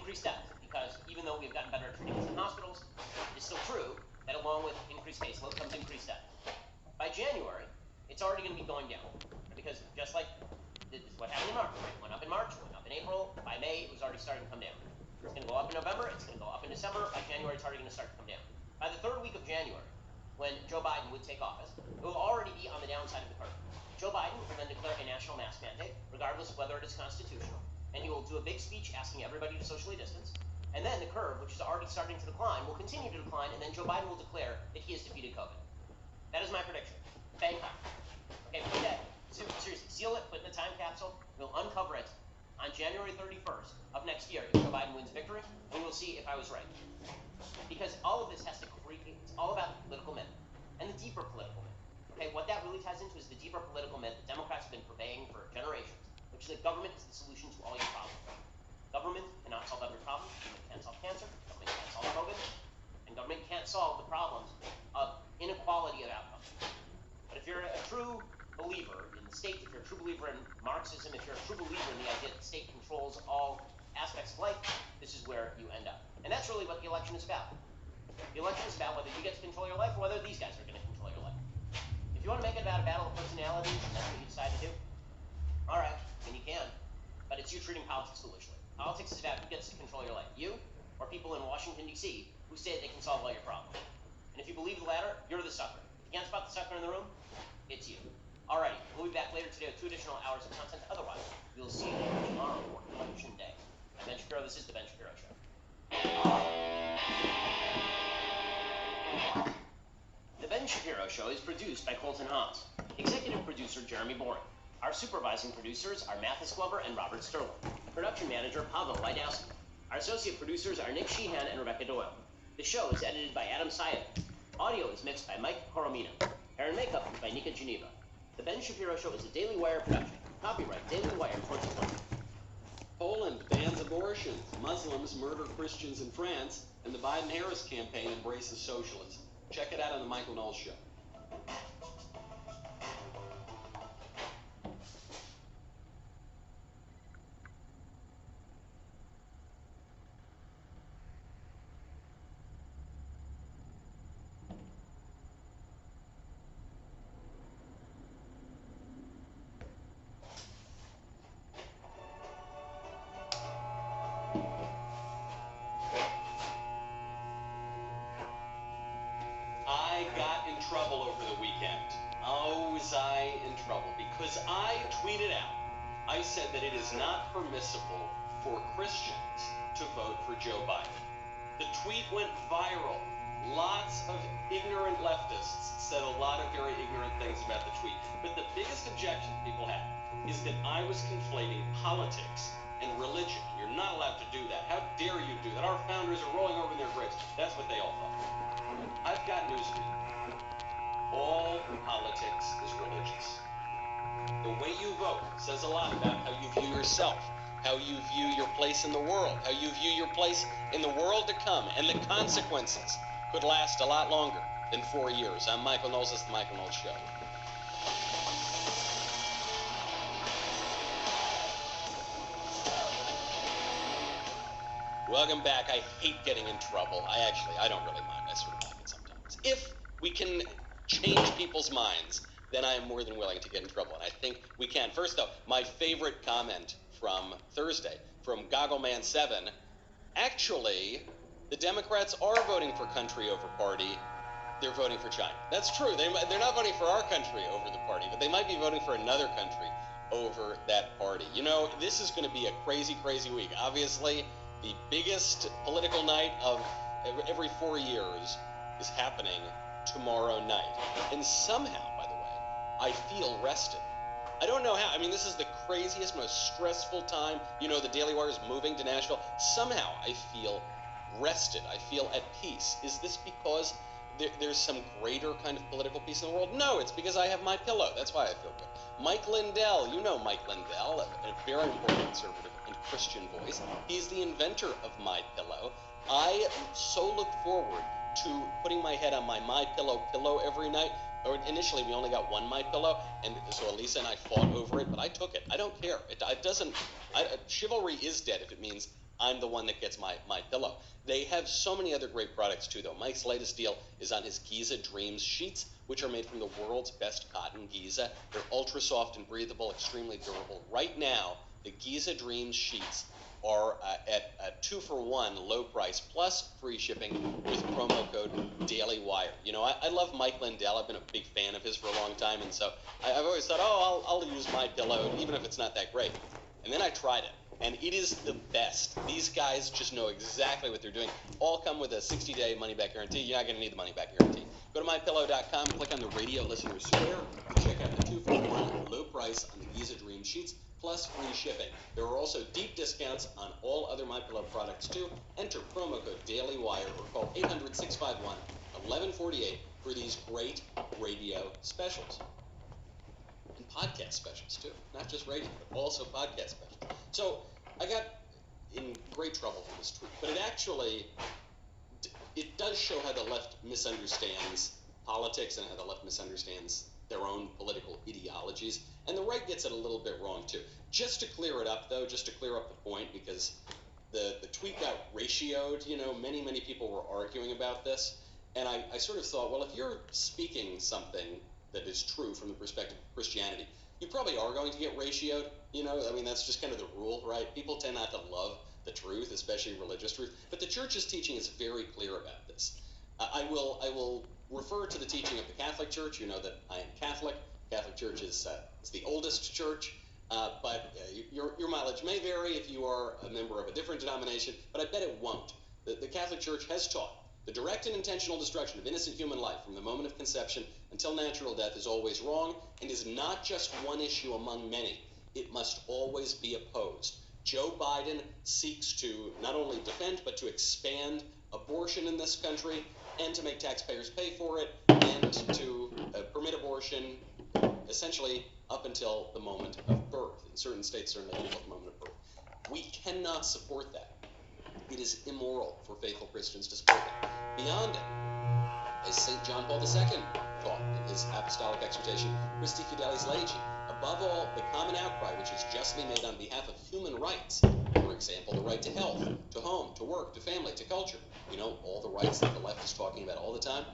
increased deaths, because even though we've gotten better at treating this in hospitals, it's still true that along with increased caseload comes increased death. By January, it's already going to be going down, because just like this is what happened in March, right? It went up in March, went up in April. By May, it was already starting to come down. It's going to go up in November. It's going to go up in December. By January, it's already going to start to come down. By the third week of January, when Joe Biden would take office, it will already be on the downside of the curve. Joe Biden will then declare a national mask mandate, regardless of whether it is constitutional, and he will do a big speech asking everybody to socially distance. And then the curve, which is already starting to decline, will continue to decline, and then Joe Biden will declare that he has defeated COVID. That is my prediction. Bang time. Okay, put that, seriously, seal it, put it in the time capsule. We'll uncover it on January 31st of next year if Joe Biden wins victory, and we'll see if I was right. Because all of this has to create, it's all about the political myth, and the deeper political myth. Okay, what that really ties into is the deeper political myth that Democrats have been purveying for generations, which is that government is the solution to all your problems. Government cannot solve every problem. Government can't solve cancer. Government can't solve COVID. And government can't solve the problems of inequality of outcomes. But if you're a true believer in the state, if you're a true believer in Marxism, if you're a true believer in the idea that the state controls all aspects of life, this is where you end up. And that's really what the election is about. The election is about whether you get to control your life or whether these guys are going to control your life. If you want to make it about a battle of personalities, and that's what you decide to do, all right, then you can. But it's you treating politics foolishly. Politics is about who gets to control your life, you or people in Washington, D.C., who say they can solve all your problems. And if you believe the latter, you're the sucker. If you can't spot the sucker in the room, it's you. Alrighty, we'll be back later today with 2 additional hours of content. Otherwise, we'll see you tomorrow for Election Day. I'm Ben Shapiro. This is The Ben Shapiro Show. The Ben Shapiro Show is produced by Colton Haas. Executive producer Jeremy Boring. Our supervising producers are Mathis Glover and Robert Sterling. Production manager Pavel Lydowski. Our associate producers are Nick Sheehan and Rebecca Doyle. The show is edited by Adam Syed. Audio is mixed by Mike Coromino. Hair and makeup is by Nika Geneva. The Ben Shapiro Show is a Daily Wire production. Copyright Daily Wire 2020. Poland bans abortions. Muslims murder Christians in France. And the Biden-Harris campaign embraces socialism. Check it out on the Michael Knowles Show. Trouble over the weekend. Oh, was I in trouble? Because I tweeted out, I said that it is not permissible for Christians to vote for Joe Biden. The tweet went viral. Lots of ignorant leftists said a lot of very ignorant things about the tweet. But the biggest objection people had is that I was conflating politics and religion. You're not allowed to do that. How dare you do that? Our founders are rolling over in their graves. That's what they all thought. I've got news for you. All politics is religious. The way you vote says a lot about how you view yourself, how you view your place in the world, how you view your place in the world to come, and the consequences could last a lot longer than 4 years. I'm Michael Knowles. This is the Michael Knowles Show. Welcome back. I hate getting in trouble. I don't really mind. I sort of like it sometimes. If we can change people's minds, then I am more than willing to get in trouble. And I think we can. First, though, my favorite comment from Thursday, from Goggleman7, actually, the Democrats are voting for country over party. They're voting for China. That's true. They're not voting for our country over the party, but they might be voting for another country over that party. You know, this is going to be a crazy, crazy week. Obviously, the biggest political night of every 4 years is happening tomorrow night. And somehow, by the way, I feel rested. I don't know how. I mean, this is the craziest, most stressful time. You know, the Daily Wire is moving to Nashville. Somehow I feel rested. I feel at peace. Is this because there's some greater kind of political peace in the world? No, it's because I have my pillow. That's why I feel good. Mike Lindell, you know Mike Lindell, a very important conservative and Christian voice. He's the inventor of My Pillow. I so look forward to putting my head on my pillow every night. Or initially, we only got one My Pillow, and so Elisa and I fought over it, but I took it. I don't care. It doesn't. Chivalry is dead if it means I'm the one that gets my pillow. They have so many other great products too, though. Mike's latest deal is on his Giza Dreams sheets, which are made from the world's best cotton Giza. They're ultra soft and breathable, extremely durable. Right now, the Giza Dreams sheets are at a 2-for-1 low price plus free shipping with promo code DailyWire. You know, I love Mike Lindell. I've been a big fan of his for a long time, and so I've always thought, oh, I'll use my pillow, even if it's not that great. And then I tried it, and it is the best. These guys just know exactly what they're doing. All come with a 60-day money-back guarantee. You're not going to need the money-back guarantee. Go to mypillow.com, click on the radio listener square, and check out the 2-for-1 low price on the Giza Dream sheets, plus free shipping. There are also deep discounts on all other MyPillow products too. Enter promo code DailyWire or call 800-651-1148 for these great radio specials. And podcast specials too. Not just radio, but also podcast specials. So I got in great trouble for this tweet, but it does show how the left misunderstands politics and how the left misunderstands their own political ideologies, and the right gets it a little bit wrong too. Just to clear it up, though, just to clear up the point, because the tweet got ratioed, you know, many people were arguing about this, and I sort of thought, well, if you're speaking something that is true from the perspective of Christianity, you probably are going to get ratioed, you know, I mean, that's just kind of the rule, right? People tend not to love the truth, especially religious truth, but the church's teaching is very clear about this. I will refer to the teaching of the Catholic Church. You know that I am Catholic. Catholic Church is the oldest church, but your mileage may vary if you are a member of a different denomination, but I bet it won't. The Catholic Church has taught the direct and intentional destruction of innocent human life from the moment of conception until natural death is always wrong and is not just one issue among many. It must always be opposed. Joe Biden seeks to not only defend but to expand abortion in this country and to make taxpayers pay for it and to permit abortion essentially up until the moment of birth. In certain states, certainly up until the moment of birth. We cannot support that. It is immoral for faithful Christians to support that. Beyond it, as St. John Paul II taught in his apostolic exhortation, Christi Fidelis Legi, above all, the common outcry which is justly made on behalf of human rights, for example, the right to health, to home, to work, to family, to culture, you know, all the rights that the left is talking about all the time,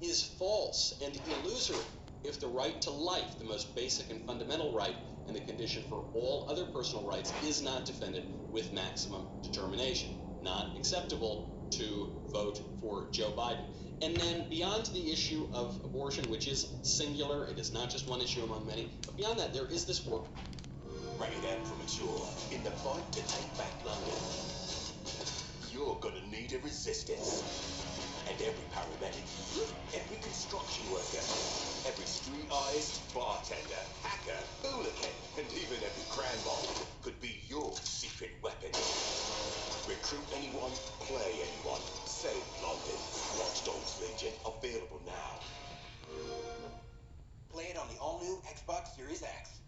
is false and illusory if the right to life, the most basic and fundamental right, and the condition for all other personal rights, is not defended with maximum determination. Not acceptable to vote for Joe Biden. And then beyond the issue of abortion, which is singular, it is not just one issue among many, but beyond that, there is this work. Rated and premature in the fight to take back London. You're gonna need a resistance. And every paramedic, every construction worker, every street-eyed bartender, hacker, hooligan, and even every cranball could be your secret weapon. Recruit anyone, play anyone, save London. Watch Dogs Legion, available now. Play it on the all-new Xbox Series X.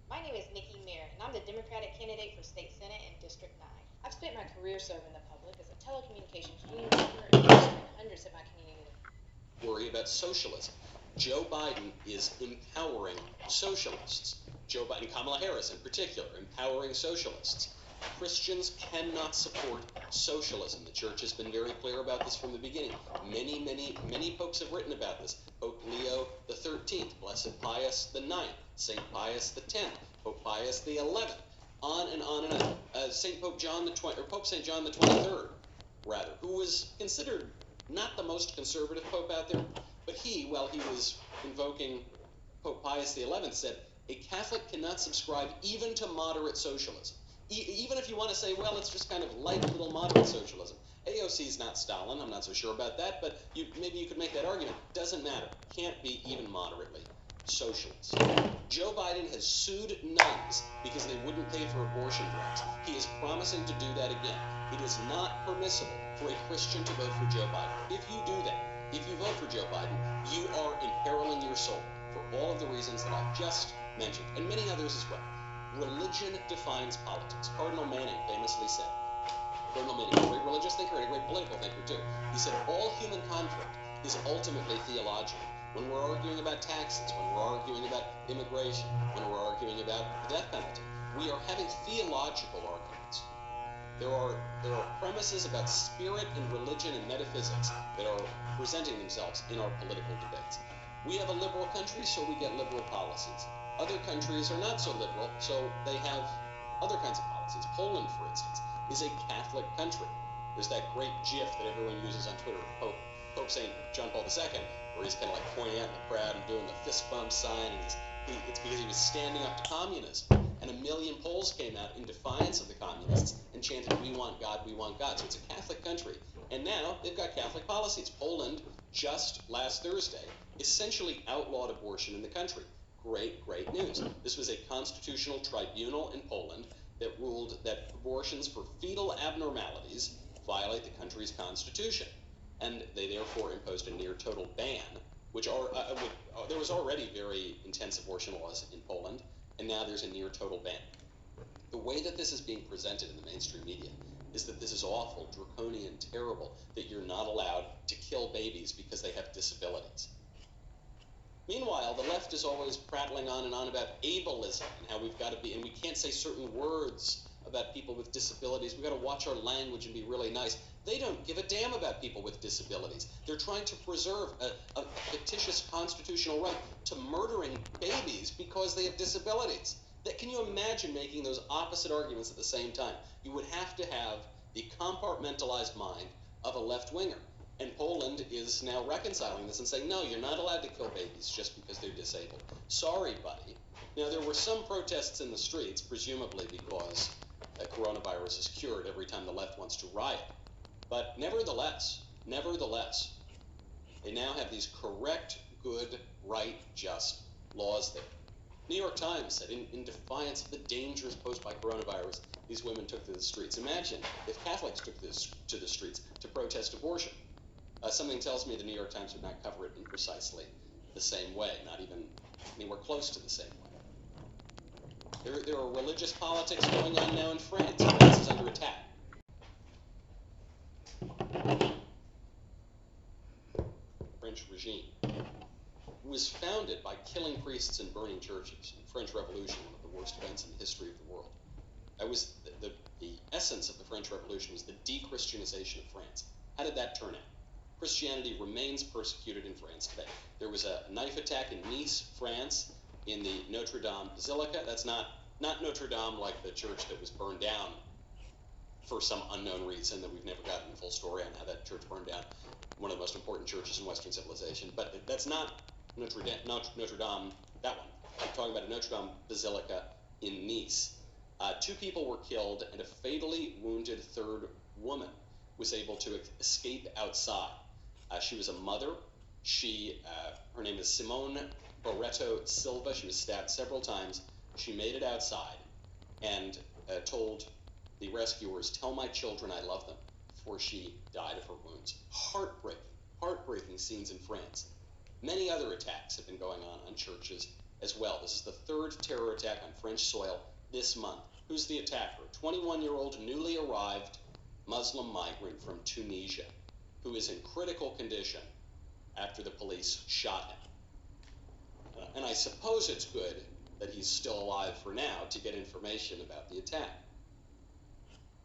My name is Nikki Mayer, and I'm the Democratic candidate for State Senate in District 9. I've spent my career serving the public as a telecommunications communicator and serving hundreds of my community. Worry about socialism. Joe Biden is empowering socialists. Joe Biden, Kamala Harris in particular, empowering socialists. Christians cannot support socialism. The church has been very clear about this from the beginning. Many popes have written about this. Pope Leo the 13th, Blessed Pius the 9th, St. Pius the 10th, Pope Pius the 11th, on and on and on. Pope St. John the 23rd, rather, who was considered not the most conservative pope out there, but he, while he was invoking Pope Pius the 11th, said, a Catholic cannot subscribe even to moderate socialism. Even if you want to say, well, it's just kind of light, little moderate socialism. AOC is not Stalin. I'm not so sure about that, but maybe you could make that argument. Doesn't matter. Can't be even moderately socialist. Joe Biden has sued nuns because they wouldn't pay for abortion drugs. He is promising to do that again. It is not permissible for a Christian to vote for Joe Biden. If you do that, if you vote for Joe Biden, you are imperiling your soul for all of the reasons that I've just mentioned, and many others as well. Religion defines politics. Cardinal Manning famously said, Cardinal Manning, a great religious thinker and a great political thinker too, he said, all human conflict is ultimately theological. When we're arguing about taxes, when we're arguing about immigration, when we're arguing about the death penalty, we are having theological arguments. There are premises about spirit and religion and metaphysics that are presenting themselves in our political debates. We have a liberal country, so we get liberal policies. Other countries are not so liberal, so they have other kinds of policies. Poland, for instance, is a Catholic country. There's that great GIF that everyone uses on Twitter of Pope St. John Paul II, where he's kind of like pointing out in the crowd and doing the fist bump sign, and it's because he was standing up to communism. And 1 million Poles came out in defiance of the communists and chanted, "We want God, we want God." So it's a Catholic country. And now they've got Catholic policies. Poland, just last Thursday, essentially outlawed abortion in the country. Great, great news. This was a constitutional tribunal in Poland that ruled that abortions for fetal abnormalities violate the country's constitution. And they therefore imposed a near total ban, which there was already very intense abortion laws in Poland, and now there's a near total ban. The way that this is being presented in the mainstream media is that this is awful, draconian, terrible, that you're not allowed to kill babies because they have disabilities. Meanwhile, the left is always prattling on and on about ableism and how we've got to be, and we can't say certain words about people with disabilities. We've got to watch our language and be really nice. They don't give a damn about people with disabilities. They're trying to preserve a fictitious constitutional right to murdering babies because they have disabilities. Can you imagine making those opposite arguments at the same time? You would have to have the compartmentalized mind of a left-winger. And Poland is now reconciling this and saying, no, you're not allowed to kill babies just because they're disabled. Sorry, buddy. Now, there were some protests in the streets, presumably because coronavirus is cured every time the left wants to riot. But nevertheless, they now have these correct, good, right, just laws there. New York Times said, in defiance of the dangers posed by coronavirus, these women took to the streets. Imagine if Catholics took to the streets to protest abortion. Something tells me the New York Times would not cover it in precisely the same way, not even anywhere close to the same way. There are religious politics going on now in France. France is under attack. French regime was founded by killing priests and burning churches. The French Revolution, one of the worst events in the history of the world. That was the essence of the French Revolution was the de-Christianization of France. How did that turn out? Christianity remains persecuted in France today. There was a knife attack in Nice, France, in the Notre Dame Basilica. That's not Notre Dame like the church that was burned down for some unknown reason that we've never gotten the full story on how that church burned down. One of the most important churches in Western civilization. But that's not Notre Dame, that one. I'm talking about a Notre Dame Basilica in Nice. 2 people were killed, and a fatally wounded third woman was able to escape outside. She was a mother. Her name is Simone Barreto Silva. She was stabbed several times. She made it outside and told the rescuers, "Tell my children I love them," before she died of her wounds. Heartbreaking scenes in France. Many other attacks have been going on churches as well. This is the 3rd terror attack on French soil this month. Who's the attacker? 21-year-old newly arrived Muslim migrant from Tunisia, who is in critical condition after the police shot him. And I suppose it's good that he's still alive for now to get information about the attack.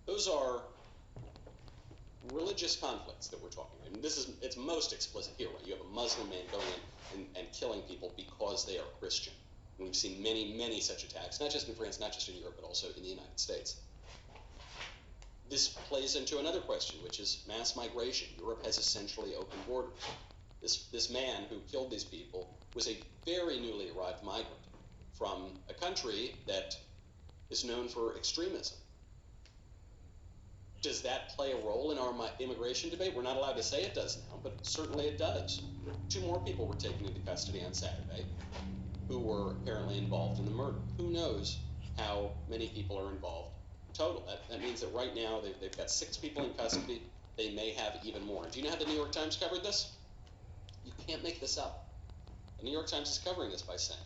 Those are religious conflicts that we're talking about. And it's most explicit here, when you have a Muslim man going in and killing people because they are Christian. And we've seen many, many such attacks, not just in France, not just in Europe, but also in the United States. This plays into another question, which is mass migration. Europe has essentially open borders. This man who killed these people was a very newly arrived migrant from a country that is known for extremism. Does that play a role in our immigration debate? We're not allowed to say it does now, but certainly it does. 2 more people were taken into custody on Saturday who were apparently involved in the murder. Who knows how many people are involved total? That means that right now they've got 6 people in custody. They may have even more. Do you know how the New York Times covered this? You can't make this up. The New York Times is covering this by saying,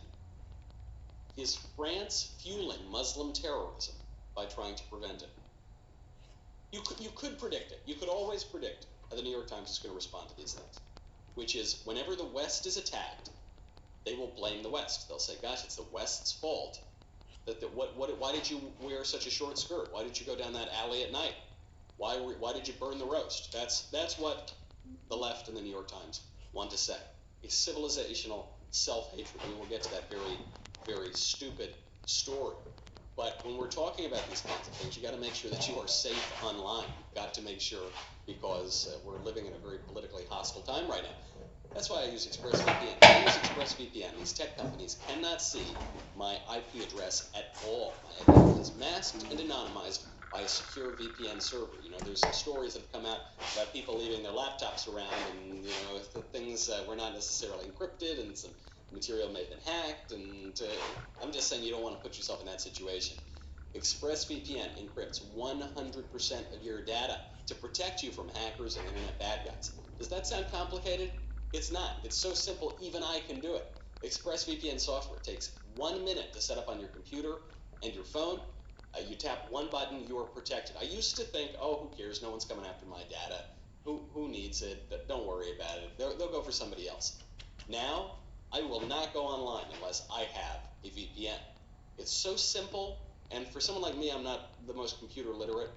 "Is France fueling Muslim terrorism by trying to prevent it?" You could predict it. You could always predict how the New York Times is going to respond to these things, which is whenever the West is attacked, they will blame the West. They'll say, gosh, it's the West's fault Why did you wear such a short skirt? Why did you go down that alley at night? Why did you burn the roast? That's what the left and the New York Times want to say. A civilizational self-hatred. We will get to that very, very stupid story. But when we're talking about these kinds of things, you got to make sure that you are safe online. You've got to make sure, because we're living in a very politically hostile time right now. That's why I use ExpressVPN. I use ExpressVPN. These tech companies cannot see my IP address at all. My IP is masked and anonymized by a secure VPN server. You know, there's some stories that have come out about people leaving their laptops around, and things were not necessarily encrypted, and some material may have been hacked. And I'm just saying you don't want to put yourself in that situation. ExpressVPN encrypts 100% of your data to protect you from hackers and internet bad guys. Does that sound complicated? It's not. It's so simple, even I can do it. ExpressVPN software takes 1 minute to set up on your computer and your phone. You tap one button, you are protected. I used to think, oh, who cares? No one's coming after my data. Who needs it? Don't worry about it. They'll go for somebody else. Now, I will not go online unless I have a VPN. It's so simple, and for someone like me, I'm not the most computer literate.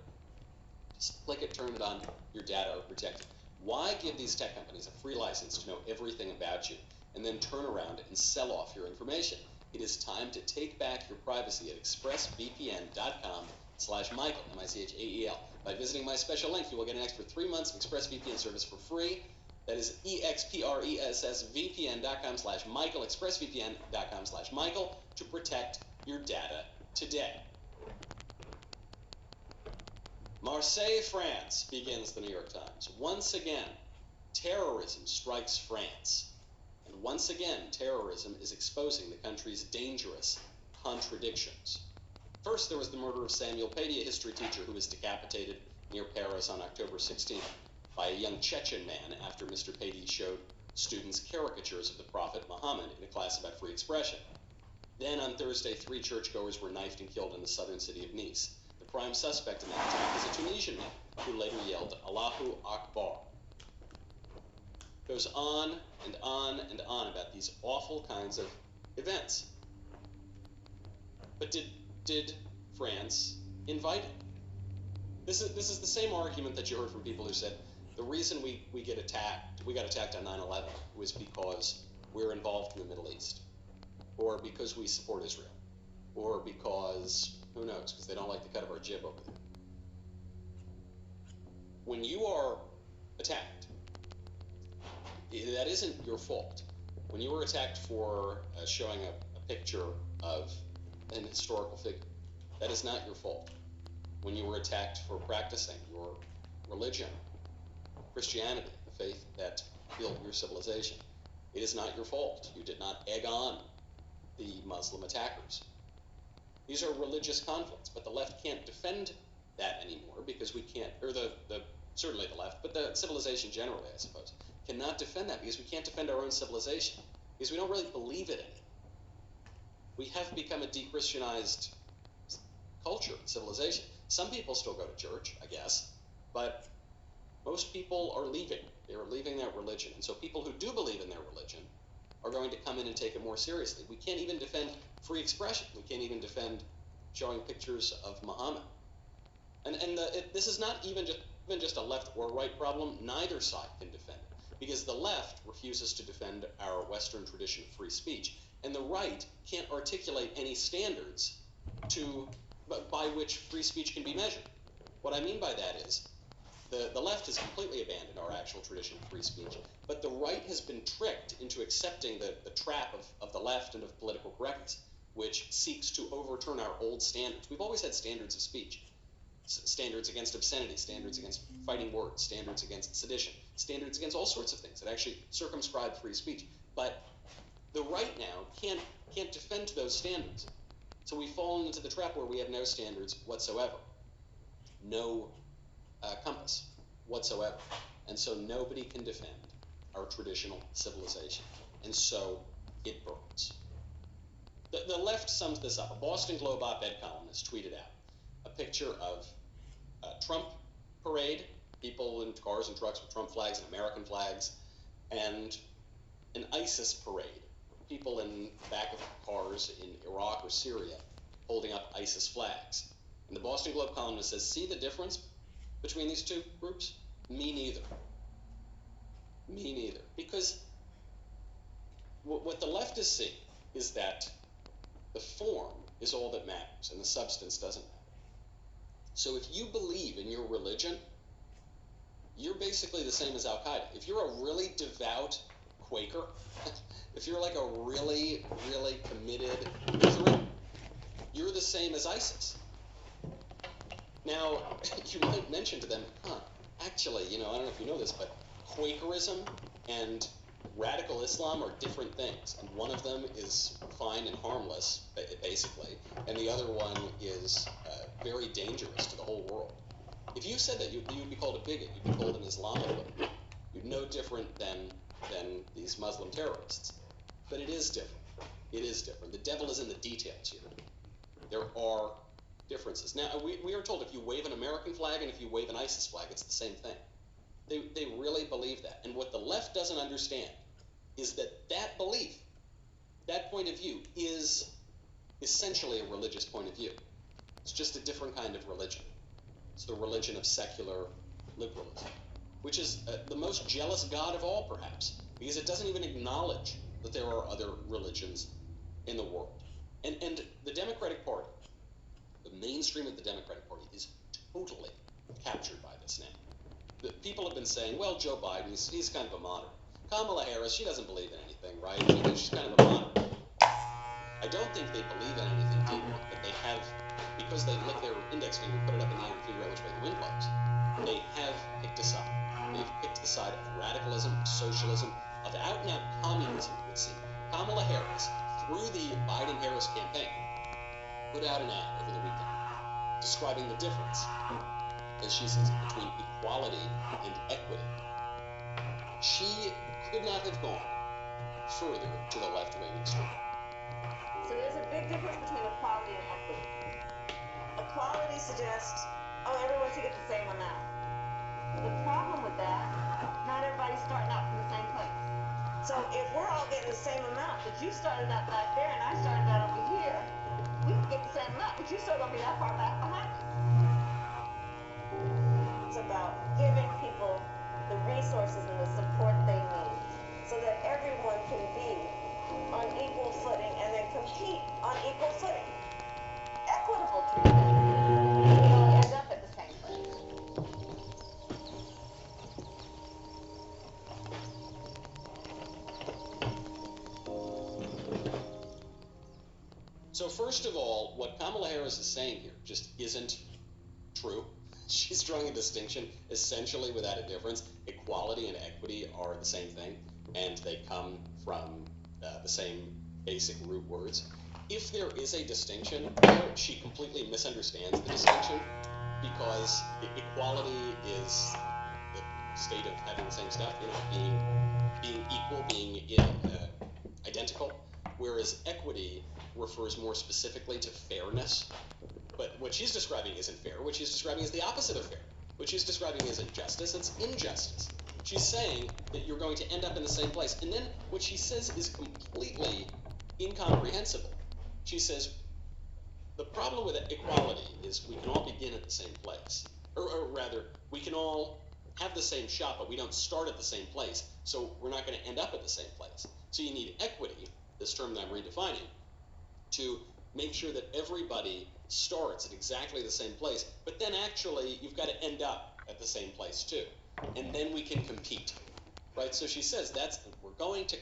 Just click it, turn it on, your data are protected. Why give these tech companies a free license to know everything about you and then turn around and sell off your information? It is time to take back your privacy at expressvpn.com/Michael, M-I-C-H-A-E-L. By visiting my special link, you will get an extra 3 months of ExpressVPN service for free. That is expressvpn.com/Michael, expressvpn.com/Michael, to protect your data today. Marseille, France, begins the New York Times. Once again, terrorism strikes France. And once again, terrorism is exposing the country's dangerous contradictions. First, there was the murder of Samuel Paty, a history teacher who was decapitated near Paris on October 16th by a young Chechen man after Mr. Paty showed students caricatures of the Prophet Muhammad in a class about free expression. Then on Thursday, 3 churchgoers were knifed and killed in the southern city of Nice. The prime suspect in that attack is a Tunisian man who later yelled, Allahu Akbar. Goes on and on and on about these awful kinds of events. But did France invite it? This is the same argument that you heard from people who said the reason we got attacked on 9/11 was because we're involved in the Middle East, or because we support Israel, or because who knows, because they don't like the cut of our jib over there. When you are attacked, that isn't your fault. When you were attacked for showing a picture of an historical figure, that is not your fault. When you were attacked for practicing your religion, Christianity, the faith that built your civilization, it is not your fault. You did not egg on the Muslim attackers. These are religious conflicts, but the left can't defend that anymore because we can't, or certainly the left, but the civilization generally, I suppose, cannot defend that because we can't defend our own civilization because we don't really believe it anymore. We have become a de-Christianized culture, civilization. Some people still go to church, I guess, but most people are leaving. They are leaving their religion. And so people who do believe in their religion are going to come in and take it more seriously. We can't even defend free expression. We can't even defend showing pictures of Muhammad. And this is not even just a left or right problem. Neither side can defend it because the left refuses to defend our Western tradition of free speech, and the right can't articulate any standards by which free speech can be measured. What I mean by that is the left has completely abandoned our actual tradition of free speech, but the right has been tricked into accepting the trap of the left and of political correctness, which seeks to overturn our old standards. We've always had standards of speech. Standards against obscenity, standards against fighting words, standards against sedition, standards against all sorts of things that actually circumscribe free speech. But the right now can't defend those standards. So we've fallen into the trap where we have no standards whatsoever, no compass whatsoever. And so nobody can defend our traditional civilization. And so it burns. The left sums this up. A Boston Globe op-ed columnist tweeted out a picture of a Trump parade, people in cars and trucks with Trump flags and American flags, and an ISIS parade, people in the back of cars in Iraq or Syria holding up ISIS flags. And the Boston Globe columnist says, see the difference between these two groups? Me neither. Me neither. Because what the leftists see is that the form is all that matters and the substance doesn't matter. So if you believe in your religion, you're basically the same as Al-Qaeda. If you're a really devout Quaker, if you're like a really, really committed Lutheran, you're the same as ISIS. Now, you might mention to them, actually, I don't know if you know this, but Quakerism and radical Islam are different things. And one of them is fine and harmless, basically, and the other one is very dangerous to the whole world. If you said that, you'd be called a bigot. You'd be called an Islamophobe. You're no different than these Muslim terrorists. But it is different. It is different. The devil is in the details here. There are differences. Now, we are told if you wave an American flag and if you wave an ISIS flag, it's the same thing. They really believe that. And what the left doesn't understand is that belief, that point of view, is essentially a religious point of view. It's just a different kind of religion. It's the religion of secular liberalism, which is the most jealous god of all, perhaps, because it doesn't even acknowledge that there are other religions in the world. And the Democratic Party, the mainstream of the Democratic Party, is totally captured by this now. The people have been saying, well, Joe Biden, he's kind of a moderate. Kamala Harris, she doesn't believe in anything, right? She's kind of a moderate. I don't think they believe in anything deeply, but they have, because they lick their index finger and put it up in the air and figure out which way the wind blows, they have picked a side. They've picked the side of radicalism, of socialism, of out-and-out communism, it would seem. Kamala Harris, through the Biden-Harris campaign, put out an ad over the weekend describing the difference, as she says, between equality and equity. She could not have gone further to the left-wing extreme. So there's a big difference between equality and equity. Equality suggests, everyone should get the same amount. The problem with that, not everybody's starting out from the same place. So if we're all getting the same amount, but you started out back there and I started out over here, we can get the same amount, but you still don't be that far back behind me. It's about giving people the resources and the support they need so that everyone can be on equal footing and then compete on equal footing. Equitable treatment. We all end up at the same place. So first of all, what Kamala Harris is saying here just isn't true. She's drawing a distinction essentially without a difference. Equality and equity are the same thing, and they come from the same basic root words. If there is a distinction here, she completely misunderstands the distinction, because equality is the state of having the same stuff, being equal, being identical, whereas equity refers more specifically to fairness. But what she's describing isn't fair. What she's describing is the opposite of fair. What she's describing isn't justice, it's injustice. She's saying that you're going to end up in the same place. And then what she says is completely incomprehensible. She says, the problem with equality is we can all begin at the same place. Or rather, we can all have the same shot, but we don't start at the same place, so we're not going to end up at the same place. So you need equity, this term that I'm redefining, to make sure that everybody starts at exactly the same place, but then actually you've got to end up at the same place too. And then we can compete, right? So she says we're going to